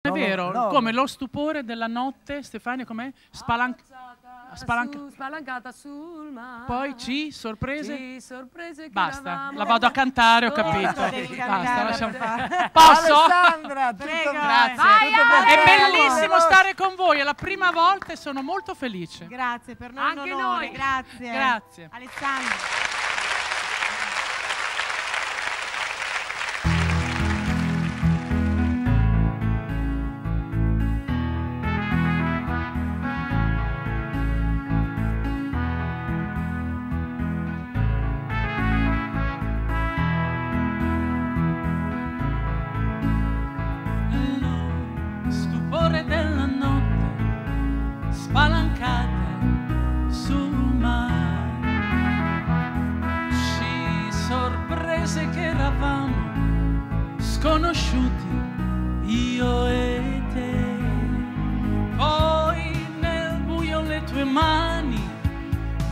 è vero. no. Come lo stupore della notte, Stefania, com'è? Spalancata sul mare. Poi sorprese? Ci sorprese che Basta, eravamo. la vado a cantare, ho capito. devi Basta, cantare, lasciamo... per Posso? Alessandra, Prego. Grazie. Vai, È Ale! bellissimo stare con voi, è la prima volta e sono molto felice. Grazie, per noi Anche è un onore. noi. Grazie. Grazie. Alessandro. Stupore della notte, spalancata sul mare, ci sorprese che eravamo sconosciuti, io e te. Poi nel buio le tue mani,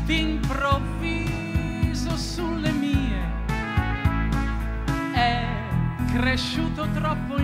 d'improvviso sulle mie, è cresciuto troppo